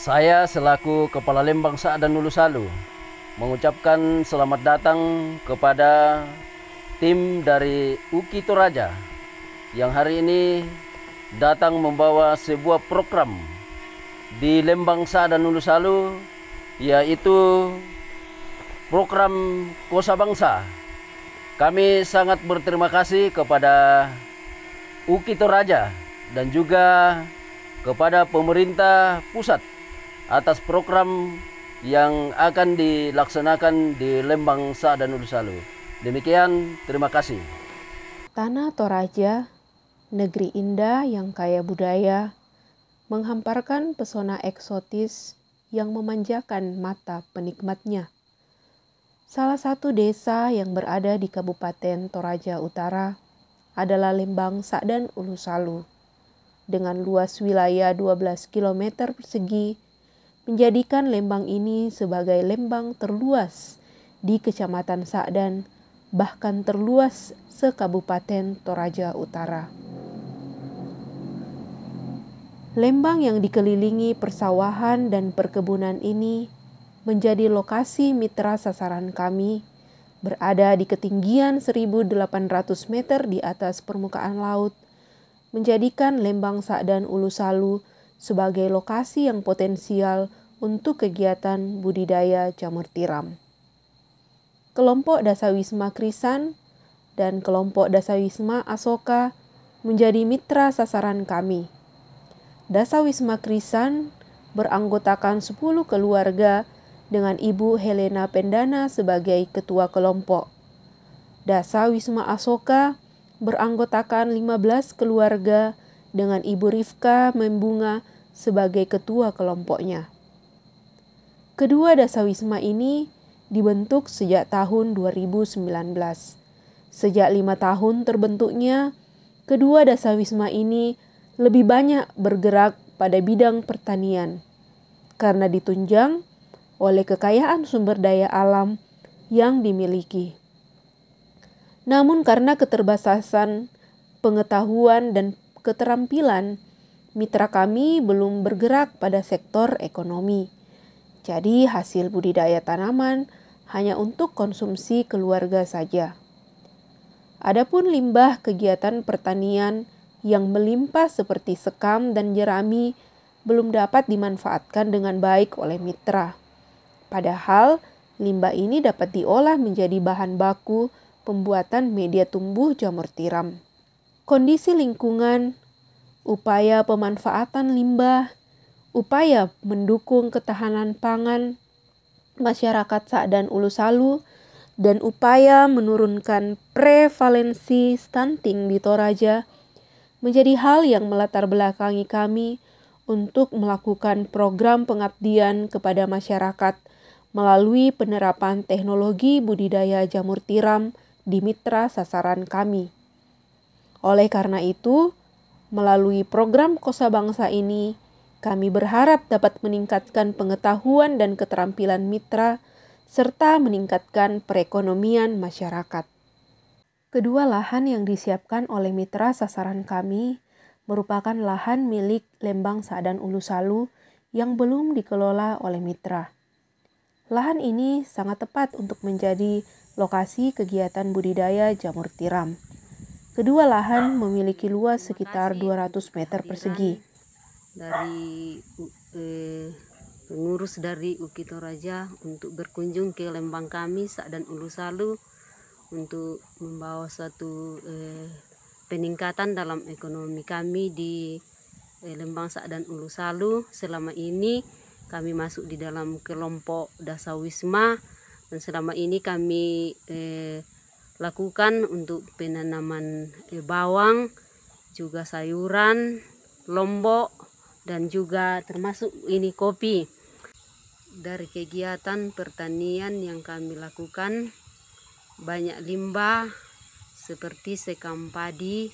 Saya selaku Kepala Lembang Sa'dan Ulu Salu mengucapkan selamat datang kepada tim dari UKI Toraja yang hari ini datang membawa sebuah program di Lembang Sa'dan Ulu Salu, yaitu program Kosa Bangsa. Kami sangat berterima kasih kepada UKI Toraja dan juga kepada pemerintah pusat atas program yang akan dilaksanakan di Lembang Sa'dan Ulu Salu. Demikian, terima kasih. Tanah Toraja, negeri indah yang kaya budaya, menghamparkan pesona eksotis yang memanjakan mata penikmatnya. Salah satu desa yang berada di Kabupaten Toraja Utara adalah Lembang Sa'dan Ulu Salu. Dengan luas wilayah 12 km persegi, menjadikan Lembang ini sebagai lembang terluas di Kecamatan Sa'dan, bahkan terluas se-Kabupaten Toraja Utara. Lembang yang dikelilingi persawahan dan perkebunan ini menjadi lokasi mitra sasaran kami, berada di ketinggian 1.800 meter di atas permukaan laut, menjadikan Lembang Sa'dan Ulu Salu sebagai lokasi yang potensial untuk kegiatan budidaya jamur tiram. Kelompok Dasawisma Krisan dan kelompok Dasawisma Asoka menjadi mitra sasaran kami. Dasawisma Krisan beranggotakan 10 keluarga dengan Ibu Helena Pendana sebagai ketua kelompok. Dasawisma Asoka beranggotakan 15 keluarga dengan Ibu Rifka Membunga sebagai ketua kelompoknya. Kedua dasawisma ini dibentuk sejak tahun 2019. Sejak 5 tahun terbentuknya, kedua dasawisma ini lebih banyak bergerak pada bidang pertanian karena ditunjang oleh kekayaan sumber daya alam yang dimiliki. Namun karena keterbatasan pengetahuan dan keterampilan, mitra kami belum bergerak pada sektor ekonomi. Jadi hasil budidaya tanaman hanya untuk konsumsi keluarga saja. Adapun limbah kegiatan pertanian yang melimpah seperti sekam dan jerami belum dapat dimanfaatkan dengan baik oleh mitra. Padahal limbah ini dapat diolah menjadi bahan baku pembuatan media tumbuh jamur tiram. Kondisi lingkungan, upaya pemanfaatan limbah, upaya mendukung ketahanan pangan masyarakat Sa'dan Ulu Salu, dan upaya menurunkan prevalensi stunting di Toraja menjadi hal yang melatar belakangi kami untuk melakukan program pengabdian kepada masyarakat melalui penerapan teknologi budidaya jamur tiram di mitra sasaran kami. Oleh karena itu, melalui program Kosa Bangsa ini, kami berharap dapat meningkatkan pengetahuan dan keterampilan mitra serta meningkatkan perekonomian masyarakat. Kedua lahan yang disiapkan oleh mitra sasaran kami merupakan lahan milik Lembang Sa'dan Ulu Salu yang belum dikelola oleh mitra. Lahan ini sangat tepat untuk menjadi lokasi kegiatan budidaya jamur tiram. Kedua lahan memiliki luas sekitar 200 meter persegi. Dari pengurus dari UKI Toraja untuk berkunjung ke Lembang kami Sa'dan Ulu Salu untuk membawa suatu peningkatan dalam ekonomi kami di Lembang Sa'dan Ulu Salu. Selama ini kami masuk di dalam kelompok Dasawisma dan selama ini kami lakukan untuk penanaman bawang, juga sayuran, lombok, dan juga termasuk ini kopi. Dari kegiatan pertanian yang kami lakukan, banyak limbah seperti sekam padi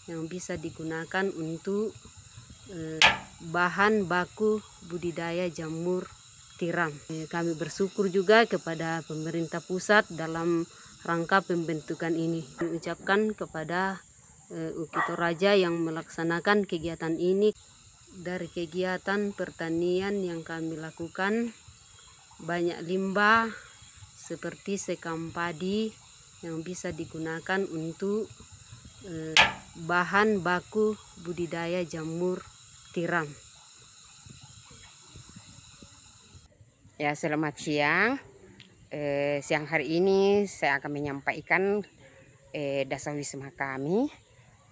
yang bisa digunakan untuk bahan baku budidaya jamur tiram. Kami bersyukur juga kepada pemerintah pusat dalam rangka pembentukan ini. Kami ucapkan kepada UKI Toraja yang melaksanakan kegiatan ini. Dari kegiatan pertanian yang kami lakukan, banyak limbah seperti sekam padi yang bisa digunakan untuk bahan baku budidaya jamur tiram. Ya, selamat siang. Siang hari ini saya akan menyampaikan dasawisma kami.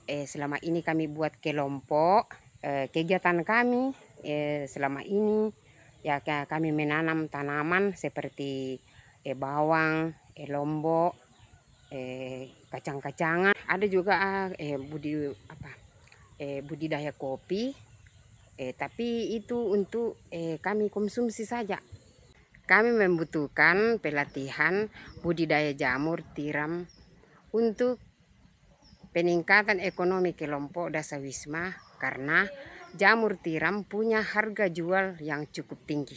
Selama ini kami buat kelompok. Kegiatan kami selama ini ya kami menanam tanaman seperti bawang, lombok, kacang-kacangan. Ada juga budidaya kopi. Tapi itu untuk kami konsumsi saja. Kami membutuhkan pelatihan budidaya jamur tiram untuk peningkatan ekonomi kelompok dasawisma karena jamur tiram punya harga jual yang cukup tinggi.